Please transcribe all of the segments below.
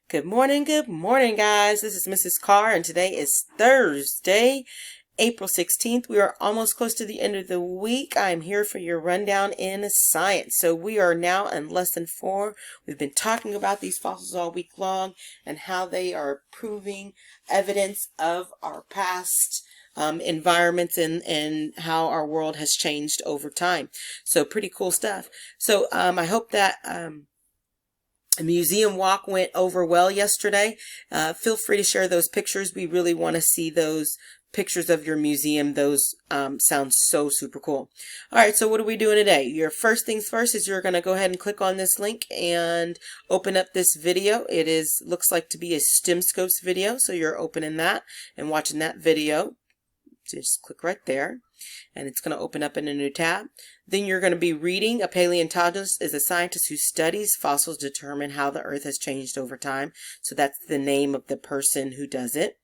Good morning, guys. This is Mrs. Carr, and today is Thursday, April 16th. We are almost close to the end of the week. I am here for your rundown in science. So we are now in lesson 4. We've been talking about these fossils all week long and how they are proving evidence of our past environments and how our world has changed over time. So pretty cool stuff. So I hope that a museum walk went over well yesterday. Feel free to share those pictures. We really want to see those pictures of your museum. Those sound so super cool. All right, so what are we doing today? Your first things first is you're going to go ahead and click on this link and open up this video. It looks like to be a STEM Scopes video, so you're opening that and watching that video. Just click right there and it's going to open up in a new tab. Then you're going to be reading. A paleontologist is a scientist who studies fossils to determine how the earth has changed over time. So that's the name of the person who does it.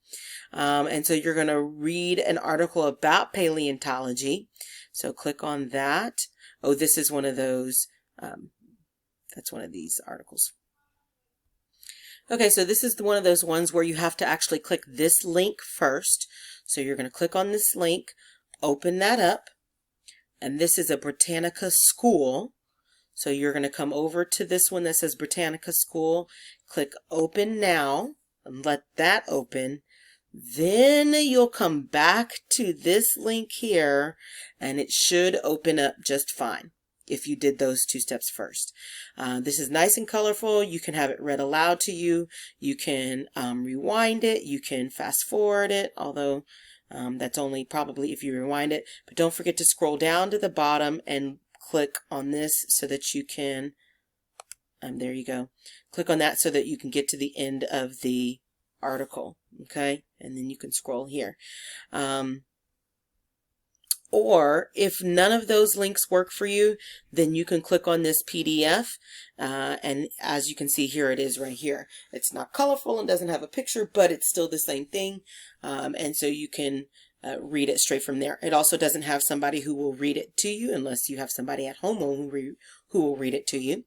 And so you're going to read an article about paleontology. So click on that. Oh, this is one of those. That's one of these articles. Okay, so this is one of those ones where you have to actually click this link first. So you're going to click on this link, open that up, and this is a Britannica School. So you're going to come over to this one that says Britannica School, click Open Now, and let that open. Then you'll come back to this link here, and it should open up just fine if you did those 2 steps first. This is nice and colorful. You can have it read aloud to you. You can rewind it. You can fast forward it, although that's only probably if you rewind it. But don't forget to scroll down to the bottom and click on this so that you can, there you go. Click on that so that you can get to the end of the article, okay? And then you can scroll here. Or if none of those links work for you, then you can click on this PDF. And as you can see here, it is right here. It's not colorful and doesn't have a picture, but it's still the same thing. And so you can read it straight from there. It also doesn't have somebody who will read it to you unless you have somebody at home who will read it to you.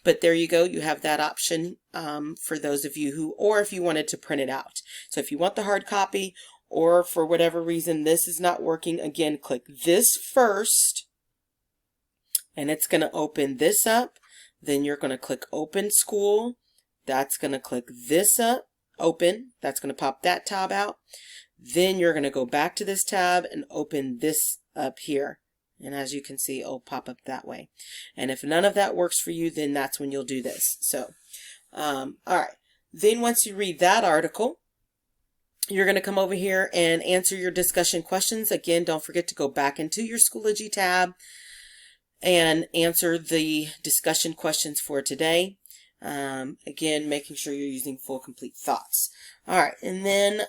But there you go. You have that option for those of you or if you wanted to print it out. So if you want the hard copy, or for whatever reason this is not working, again, click this first and it's going to open this up. Then you're going to click Open School. That's going to click this up, Open. That's going to pop that tab out. Then you're going to go back to this tab and open this up here. And as you can see, it'll pop up that way. And if none of that works for you, then that's when you'll do this. So, all right. Then once you read that article, you're going to come over here and answer your discussion questions. Again, don't forget to go back into your Schoology tab and answer the discussion questions for today. Again, making sure you're using full complete thoughts. All right, and then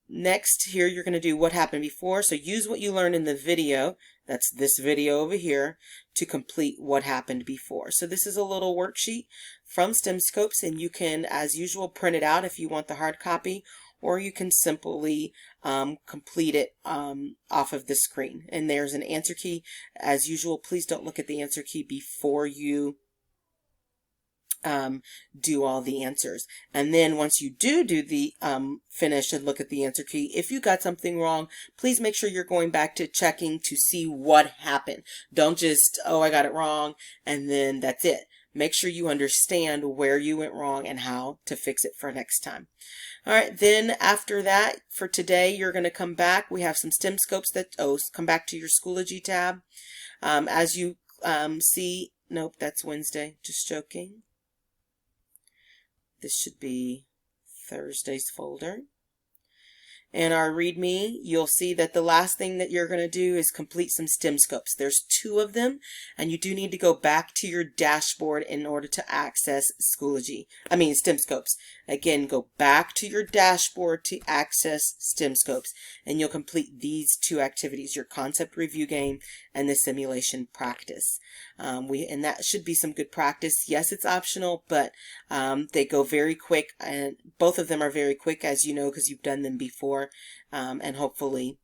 next here you're going to do what happened before. So use what you learned in the video, that's this video over here, to complete what happened before. So this is a little worksheet from STEM Scopes, and you can, as usual, print it out if you want the hard copy, or you can simply complete it off of the screen. And there's an answer key. As usual, please don't look at the answer key before you do all the answers. And then once you do the finish and look at the answer key, if you got something wrong, please make sure you're going back to checking to see what happened. Don't just, oh, I got it wrong, and then that's it. Make sure you understand where you went wrong and how to fix it for next time. All right, then after that, for today, you're going to come back. We have some STEM Scopes that, come back to your Schoology tab. As you see, nope, that's Wednesday, just joking. This should be Thursday's folder. And our README, you'll see that the last thing that you're going to do is complete some STEM Scopes. There's 2 of them, and you do need to go back to your dashboard in order to access STEM Scopes. Again, go back to your dashboard to access STEM Scopes, and you'll complete these 2 activities, your concept review game and the simulation practice. And that should be some good practice. Yes, it's optional, but they go very quick, and both of them are very quick, as you know, because you've done them before. And hopefully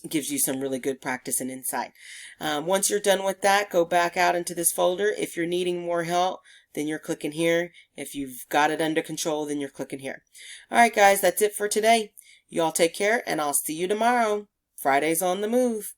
gives you some really good practice and insight. Once you're done with that, go back out into this folder. If you're needing more help, then you're clicking here. If you've got it under control, then you're clicking here. All right, guys, that's it for today. You all take care, and I'll see you tomorrow. Friday's on the move.